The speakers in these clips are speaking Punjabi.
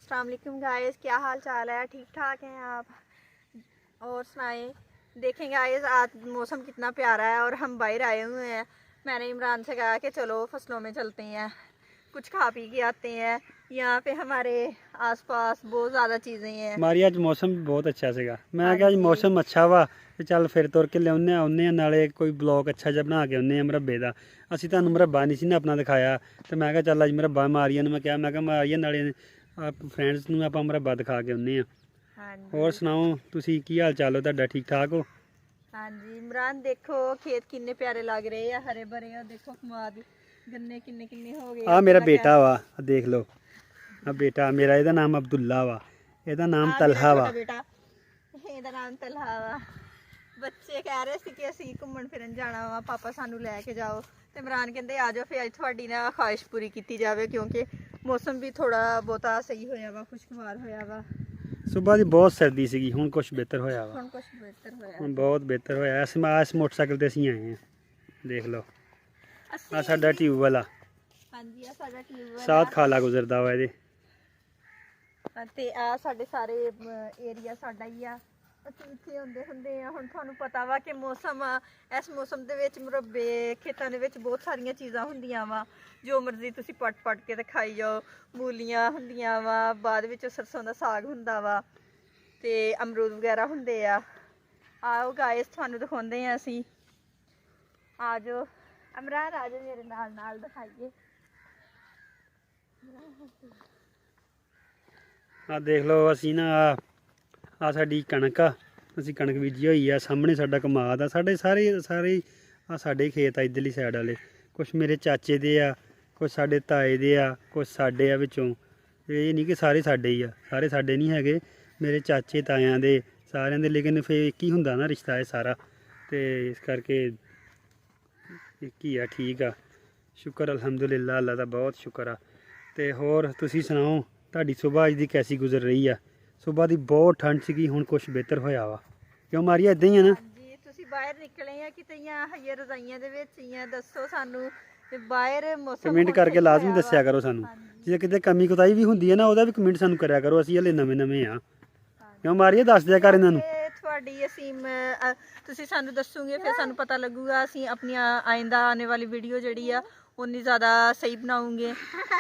अस्सलाम वालेकुम गाइस, क्या हाल चाल है? ठीक ठाक हैं आप? और सुनाएं। देखें गाइस, आज मौसम कितना प्यारा है और हम बाहर आए हुए हैं। मैंने इमरान से कहा कि चलो फसलों में चलते हैं, कुछ खा पी के आते हैं। यहाँ पे हमारे आसपास बहुत ज़्यादा चीज़ें हैं। हमारी आज मौसम भी बहुत अच्छा ਸੀਗਾ। मैं हाँ ਕਿਹਾ ਅੱਜ जी। ਮੌਸਮ ਅੱਛਾ ਵਾ ਤੇ ਚੱਲ ਫਿਰ ਤੁਰ ਕੇ ਲਿਆਉਂਦੇ ਆ ਨਾਲੇ ਕੋਈ ਬਲੌਗ ਅੱਛਾ ਜਿਹਾ ਬਣਾ ਕੇ ਆਉਂਦੇ ਆ ਮੁਰੱਬੇ ਦਾ। ਅਸੀਂ ਤੁਹਾਨੂੰ ਮੁਰੱਬਾ ਨਹੀਂ ਸੀ ਨਾ ਆਪਣਾ ਦਿਖਾਇਆ ਤੇ ਮੈਂ ਕਿਹਾ ਚੱਲ ਅੱਜ ਮੁਰੱਬਾ ਮਾਰੀਆਂ ਨੂੰ ਮੈਂ ਕਿਹਾ ਮਾਰੀਆਂ ਨਾਲੇ ਫਰੈਂਡਸ ਨੂੰ ਆਪਾਂ ਮੁਰੱਬਾ ਦਿਖਾ ਕੇ ਆਉਂਦੇ ਆ। हाँ जी। ਹੋਰ ਸੁਣਾਓ ਤੁਸੀਂ ਕੀ ਹਾਲ ਚਾਲ ਹੋ ਤੁਹਾਡਾ? ਠੀਕ ਠਾਕ ਹੋ? हाँ जी इमरान, देखो खेत किन्ने प्यारे लग रहे हैं, हरे भरे। और देखो कमाद गन्ने किन्ने किन्ने हो गए। ਆ ਮੇਰਾ ਬੇਟਾ ਵਾ, ਦੇਖ ਲਓ ਆ ਬੇਟਾ ਮੇਰਾ, ਇਹਦਾ ਨਾਮ ਅਬਦੁੱਲਾ ਵਾ, ਇਹਦਾ ਨਾਮ ਤਲਹਾ ਵਾ। बेटा ਇਹਦਾ ਨਾਮ ਤਲਹਾ ਵਾ। ਬੱਚੇ ਕਹਿ ਰਹੇ ਸੀ ਕਿ ਅਸੀਂ ਘੁੰਮਣ ਫਿਰਨ ਜਾਣਾ ਵਾ, ਪਾਪਾ ਸਾਨੂੰ ਲੈ ਕੇ ਜਾਓ। ਤੇ ਇਮਰਾਨ ਕਹਿੰਦੇ ਆ ਜਾਓ, ਫਿਰ ਅੱਜ ਤੁਹਾਡੀ ਨਾ ਖਾਹਿਸ਼ ਪੂਰੀ ਕੀਤੀ ਜਾਵੇ ਕਿਉਂਕਿ ਮੌਸਮ ਵੀ ਥੋੜਾ ਬਹੁਤਾ ਸਹੀ ਹੋਇਆ ਵਾ, ਖੁਸ਼ਗਵਾਰ ਹੋਇਆ ਵਾ। ਸੁਬਾਹ ਦੀ ਬਹੁਤ ਸਰਦੀ ਸੀਗੀ, ਹੁਣ ਕੁਝ ਬਿਹਤਰ ਹੋਇਆ ਵਾ। ਹੁਣ ਕੁਝ ਬਿਹਤਰ ਹੋਇਆ, ਹੁਣ ਬਹੁਤ ਬਿਹਤਰ ਹੋਇਆ। ਇਸ ਮੋਟਰਸਾਈਕਲ ਤੇ ਅਸੀਂ ਆਏ ਆ, ਦੇਖ ਲਓ ਆ ਸਾਡਾ ਟਿਊਬ ਵਾਲਾ। ਹਾਂਜੀ, ਆ ਸਾਡਾ ਟਿਊਬ ਸਾਧ ਖਾਲਾ ਗੁਜ਼ਰਦਾ ਵਾ ਇਹਦੇ। ਤੇ ਆ ਸਾਡੇ ਸਾਰੇ ਏਰੀਆ ਸਾਡਾ ਹੀ ਆ। ਅਸੀਂ ਇੱਥੇ ਹੁੰਦੇ ਆ। ਹੁਣ ਤੁਹਾਨੂੰ ਪਤਾ ਵਾ ਕਿ ਮੌਸਮ, ਇਸ ਮੌਸਮ ਦੇ ਵਿੱਚ ਮੁਰੱਬੇ ਖੇਤਾਂ ਦੇ ਵਿੱਚ ਬਹੁਤ ਸਾਰੀਆਂ ਚੀਜ਼ਾਂ ਹੁੰਦੀਆਂ ਵਾ, ਜੋ ਮਰਜ਼ੀ ਤੁਸੀਂ ਪੱਟ ਕੇ ਤੇ ਖਾਈ ਜਾਓ। ਮੂਲੀਆਂ ਹੁੰਦੀਆਂ ਵਾ, ਬਾਅਦ ਵਿੱਚ ਸਰਸੋਂ ਦਾ ਸਾਗ ਹੁੰਦਾ ਵਾ, ਤੇ ਅਮਰੂਦ ਵਗੈਰਾ ਹੁੰਦੇ ਆ। ਆਓ ਗਾਇਸ, ਤੁਹਾਨੂੰ ਦਿਖਾਉਂਦੇ ਆ ਅਸੀਂ। ਆ ਜਾਓ ਇਮਰਾਨ, ਆ ਜਾਓ ਮੇਰੇ ਨਾਲ ਨਾਲ ਦਿਖਾਈਏ। ਆ ਦੇਖ ਲਓ, ਅਸੀਂ ਨਾ ਆ ਸਾਡੀ ਕਣਕ ਆ, ਅਸੀਂ ਕਣਕ ਬੀਜੀ ਹੋਈ ਆ। ਸਾਹਮਣੇ ਸਾਡਾ ਕਮਾਦ ਆ। ਸਾਡੇ ਸਾਰੇ ਆ ਸਾਡੇ ਖੇਤ ਆ ਇੱਧਰਲੀ ਸਾਈਡ ਵਾਲੇ। ਕੁਛ ਮੇਰੇ ਚਾਚੇ ਦੇ ਆ, ਕੁਛ ਸਾਡੇ ਤਾਏ ਦੇ ਆ, ਕੁਛ ਸਾਡੇ ਆ ਵਿੱਚੋਂ। ਇਹ ਨਹੀਂ ਕਿ ਸਾਰੇ ਸਾਡੇ ਹੀ ਆ, ਸਾਰੇ ਸਾਡੇ ਨਹੀਂ ਹੈਗੇ, ਮੇਰੇ ਚਾਚੇ ਤਾਇਆਂ ਦੇ ਸਾਰਿਆਂ ਦੇ। ਲੇਕਿਨ ਫਿਰ ਇੱਕ ਹੀ ਹੁੰਦਾ ਨਾ ਰਿਸ਼ਤਾ ਇਹ ਸਾਰਾ, ਤੇ ਇਸ ਕਰਕੇ ਇੱਕ ਹੀ ਆ। ਠੀਕ ਆ, ਸ਼ੁਕਰ ਅਲਹਮਦੁਲਿਲਾ, ਅੱਲਾ ਦਾ ਬਹੁਤ ਸ਼ੁਕਰ ਆ। ਤੇ ਹੋਰ ਤੁਸੀਂ ਸੁਣਾਓ, ਤੁਹਾਡੀ ਸੁਬਾਹ ਅੱਜ ਦੀ ਕੈਸੀ ਗੁਜ਼ਰ ਰਹੀ ਆ? ਸੁਬਾਹ ਦੀ ਬਹੁਤ ਠੰਡ ਸੀਗੀ, ਹੁਣ ਕੁਛ ਬਿਹਤਰ ਹੋਇਆ ਵਾ। ਕਿਉਂ ਮਾਰੀਆ, ਇਦਾਂ ਹੀ ਆ ਨਾ? ਹਾਂਜੀ, ਤੁਸੀਂ ਬਾਹਰ ਨਿਕਲੇ ਆ ਕਿਤੇ ਜਾਂ ਹਈਏ ਰਜ਼ਾਈਆਂ ਦੇ ਵਿੱਚ ਹੀ ਆ? ਦੱਸੋ ਸਾਨੂੰ। ਤੇ ਬਾਹਰ ਮੌਸਮ ਕਮੈਂਟ ਕਰਕੇ ਲਾਜ਼ਮੀ ਦੱਸਿਆ ਕਰੋ ਸਾਨੂੰ। ਜੇ ਕਿਤੇ ਕਮੀ ਕੁਤਾਈ ਵੀ ਹੁੰਦੀ ਹੈ ਨਾ, ਉਹਦਾ ਵੀ ਕਮੈਂਟ ਸਾਨੂੰ ਕਰਿਆ ਕਰੋ। ਅਸੀਂ ਹਲੇ ਨਵੇਂ ਆ। ਕਿਉਂ ਮਾਰੀਆ, ਦੱਸ ਦਿਆ ਕਰ ਇਹਨਾਂ ਨੂੰ। ਤੁਹਾਡੀ ਅਸੀਂ ਤੁਸੀਂ ਸਾਨੂੰ ਦੱਸੋਗੇ, ਫਿਰ ਸਾਨੂੰ ਪਤਾ ਲੱਗੂਗਾ। ਅਸੀਂ ਆਪਣੀਆਂ ਆਇੰਦਾ ਆने ਵਾਲੀ ਵੀਡੀਓ ਜਿਹੜੀ ਆ ਉਨੀ ਜ਼ਿਆਦਾ ਸਹੀ ਬਣਾਉਂਗੇ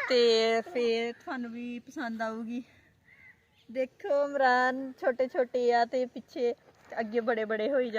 ਤੇ ਫਿਰ ਤੁਹਾਨੂੰ ਵੀ ਪਸੰਦ ਆਊਗੀ। ਦੇਖੋ ਇਮਰਾਨ ਛੋਟੇ ਛੋਟੇ ਆ ਤੇ ਪਿੱਛੇ ਅੱਗੇ ਬੜੇ ਬੜੇ ਹੋਈ